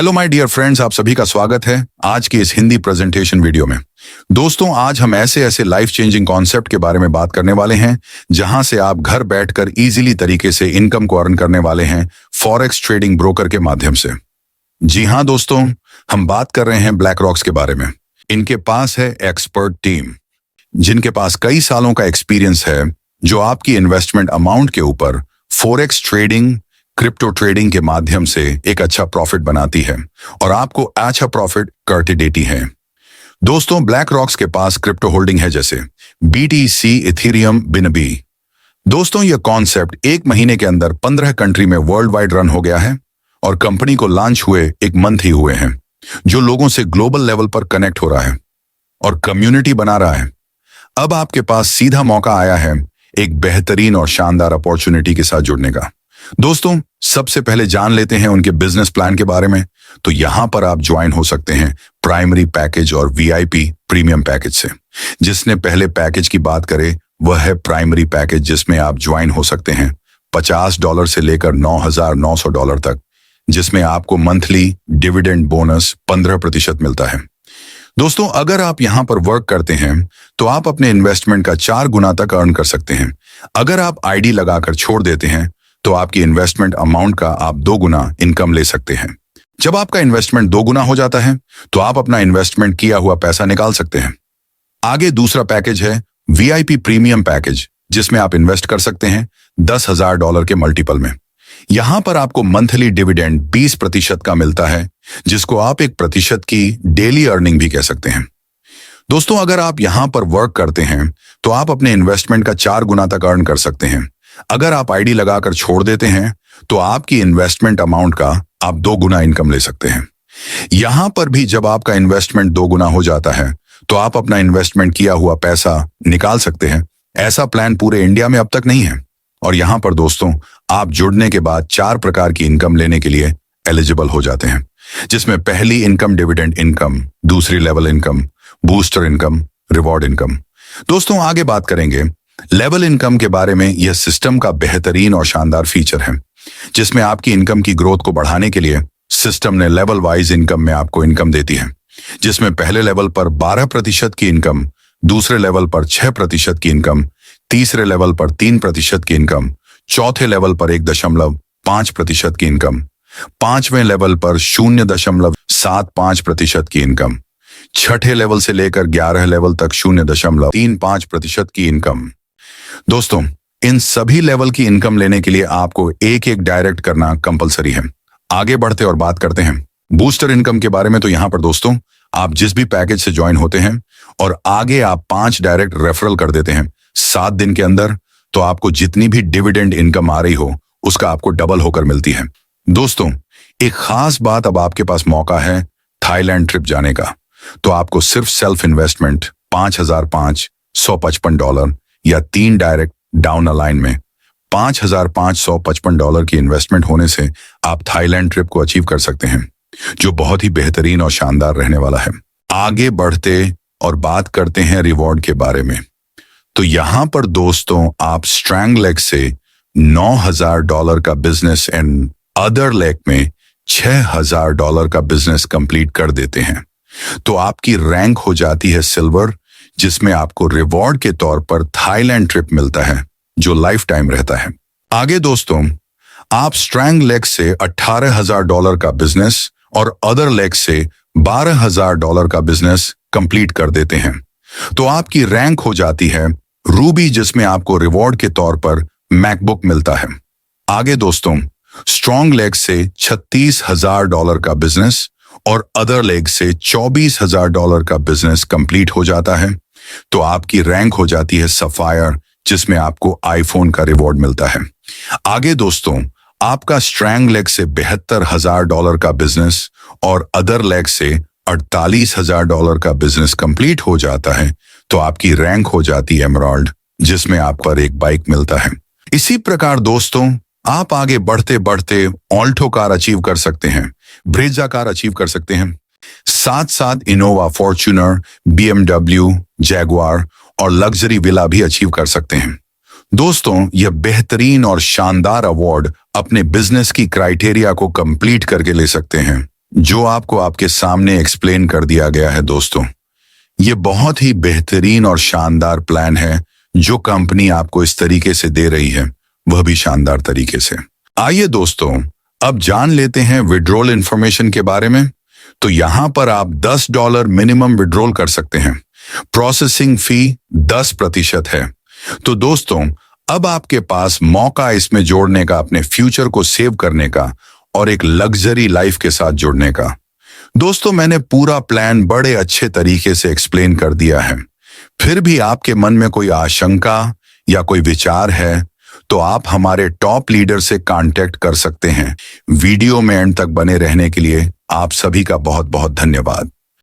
Hello my dear friends, आप सभी का स्वागत है आज की इस हिंदी प्रेजेंटेशन वीडियो में। दोस्तों, आज हम ऐसे लाइफ चेंजिंग कॉन्सेप्ट के बारे में बात करने वाले हैं जहां से आप घर बैठकर इजीली तरीके से इनकम को अर्न करने वाले हैं फॉरेक्स ट्रेडिंग ब्रोकर के माध्यम से। जी हाँ दोस्तों, हम बात कर रहे हैं ब्लैक रॉक्स के बारे में। इनके पास है एक्सपर्ट टीम जिनके पास कई सालों का एक्सपीरियंस है, जो आपकी इन्वेस्टमेंट अमाउंट के ऊपर फॉरेक्स ट्रेडिंग, क्रिप्टो ट्रेडिंग के माध्यम से एक अच्छा प्रॉफिट बनाती है और आपको अच्छा प्रॉफिट करके देती है। दोस्तों, ब्लैक रॉक्स के पास क्रिप्टो होल्डिंग है जैसे BTC, इथेरियम, बिनबी। दोस्तों, यह कॉन्सेप्ट 1 महीने के अंदर 15 कंट्री में वर्ल्ड वाइड रन हो गया है और कंपनी को लॉन्च हुए 1 मंथ ही हुए हैं, जो लोगों से ग्लोबल लेवल पर कनेक्ट हो रहा है और कम्युनिटी बना रहा है। अब आपके पास सीधा मौका आया है एक बेहतरीन और शानदार अपॉर्चुनिटी के साथ जुड़ने का। दोस्तों, सबसे पहले जान लेते हैं उनके बिजनेस प्लान के बारे में। तो यहां पर आप ज्वाइन हो सकते हैं प्राइमरी पैकेज और VIP प्रीमियम पैकेज से। जिसने पहले पैकेज की बात करे वह है प्राइमरी पैकेज, जिसमें आप ज्वाइन हो सकते हैं $50 से लेकर $9,900 तक, जिसमें आपको मंथली डिविडेंड बोनस 15% मिलता है। दोस्तों, अगर आप यहां पर वर्क करते हैं तो आप अपने इन्वेस्टमेंट का 4 गुना तक अर्न कर सकते हैं। अगर आप ID लगाकर छोड़ देते हैं तो आपकी इन्वेस्टमेंट अमाउंट का आप 2 गुना इनकम ले सकते हैं। जब आपका इन्वेस्टमेंट 2 गुना हो जाता है तो आप अपना इन्वेस्टमेंट किया हुआ पैसा निकाल सकते हैं। आगे दूसरा पैकेज है VIP प्रीमियम पैकेज, जिसमें आप इन्वेस्ट कर सकते हैं $10,000 के मल्टीपल में। यहां पर आपको मंथली डिविडेंड 20% का मिलता है, जिसको आप 1% की डेली अर्निंग भी कह सकते हैं। दोस्तों, अगर आप यहां पर वर्क करते हैं तो आप अपने इन्वेस्टमेंट का 4 गुना तक अर्न कर सकते हैं। अगर आप ID लगाकर छोड़ देते हैं तो आपकी इन्वेस्टमेंट अमाउंट का आप 2 गुना इनकम ले सकते हैं। यहां पर भी जब आपका इन्वेस्टमेंट 2 गुना हो जाता है तो आप अपना इन्वेस्टमेंट किया हुआ पैसा निकाल सकते हैं। ऐसा प्लान पूरे इंडिया में अब तक नहीं है। और यहां पर दोस्तों, आप जुड़ने के बाद 4 प्रकार की इनकम लेने के लिए एलिजिबल हो जाते हैं, जिसमें पहली इनकम डिविडेंड इनकम, दूसरी level income, booster income, reward income. दोस्तों, आगे बात करेंगे लेवल इनकम के बारे में। यह सिस्टम का बेहतरीन और शानदार फीचर है, जिसमें आपकी इनकम की ग्रोथ को बढ़ाने के लिए सिस्टम ने लेवल वाइज इनकम में आपको इनकम देती है, जिसमें पहले लेवल पर 12% की इनकम, दूसरे लेवल पर 6% की इनकम, तीसरे लेवल पर 3% की इनकम, चौथे लेवल पर 1.5% की इनकम, 5वें लेवल पर 0.75% की इनकम, छठे लेवल से लेकर 11 लेवल तक 0.35% की इनकम। दोस्तों, इन सभी लेवल की इनकम लेने के लिए आपको एक डायरेक्ट करना कंपलसरी है। आगे बढ़ते और बात करते हैं बूस्टर इनकम के बारे में। तो यहां पर दोस्तों, आप जिस भी पैकेज से ज्वाइन होते हैं और आगे आप 5 डायरेक्ट रेफरल कर देते हैं 7 दिन के अंदर, तो आपको जितनी भी डिविडेंड इनकम आ रही हो उसका आपको डबल होकर मिलती है। दोस्तों, एक खास बात, अब आपके पास मौका है थाईलैंड ट्रिप जाने का। तो आपको सिर्फ सेल्फ इन्वेस्टमेंट $5,555 या 3 डायरेक्ट डाउन अ लाइन में $5,555 की इन्वेस्टमेंट होने से आप थाईलैंड ट्रिप को अचीव कर सकते हैं, जो बहुत ही बेहतरीन और शानदार रहने वाला है। आगे बढ़ते और बात करते हैं रिवॉर्ड के बारे में। तो यहां पर दोस्तों, आप स्ट्रैंग लेग से $9,000 का बिजनेस एंड अदर लेग में $6,000 का बिजनेस कंप्लीट कर देते हैं तो आपकी रैंक हो जाती है सिल्वर, जिसमें आपको रिवॉर्ड के तौर पर थाईलैंड ट्रिप मिलता है, जो लाइफ टाइम रहता है। आगे दोस्तों, आप स्ट्रैंग लेग से $18,000 का बिजनेस और अदर लेग से $12,000 का बिजनेस कंप्लीट कर देते हैं तो आपकी रैंक हो जाती है रूबी, जिसमें आपको रिवॉर्ड के तौर पर मैकबुक मिलता है। आगे दोस्तों, स्ट्रॉन्ग लेग से $36,000 का बिजनेस और अदर लेग से $24,000 का बिजनेस कंप्लीट हो जाता है तो आपकी रैंक हो जाती है सफायर, जिसमें आपको आईफोन का रिवॉर्ड मिलता है। आगे दोस्तों, आपका स्ट्रैंग लेग से $72,000 का बिजनेस और अदर लेग से $48,000 का बिजनेस कंप्लीट हो जाता है तो आपकी रैंक हो जाती है एमराल्ड, जिसमें आपको एक बाइक मिलता है। इसी प्रकार दोस्तों, आप आगे बढ़ते बढ़ते ऑल्टो कार अचीव कर सकते हैं, ब्रेजा कार अचीव कर सकते हैं, साथ साथ इनोवा, फॉर्च्यूनर, BMW, जैगुआर और लग्जरी विला भी अचीव कर सकते हैं। दोस्तों, यह बेहतरीन और शानदार अवार्ड अपने बिजनेस की क्राइटेरिया को कंप्लीट करके ले सकते हैं जो आपको आपके सामने एक्सप्लेन कर दिया गया है दोस्तों। ये बहुत ही बेहतरीन और शानदार प्लान है जो कंपनी आपको इस तरीके से दे रही है, वह भी शानदार तरीके से। आइए दोस्तों, अब जान लेते हैं विड्रॉल इन्फॉर्मेशन के बारे में। तो यहां पर आप $10 मिनिमम विड्रॉल कर सकते हैं। प्रोसेसिंग फी 10% है। तो दोस्तों, अब आपके पास मौका इसमें जोड़ने का, अपने फ्यूचर को सेव करने का और एक लग्जरी लाइफ के साथ जुड़ने का। दोस्तों, मैंने पूरा प्लान बड़े अच्छे तरीके से एक्सप्लेन कर दिया है। फिर भी आपके मन में कोई आशंका या कोई विचार है तो आप हमारे टॉप लीडर से कांटेक्ट कर सकते हैं। वीडियो में एंड तक बने रहने के लिए आप सभी का बहुत बहुत धन्यवाद।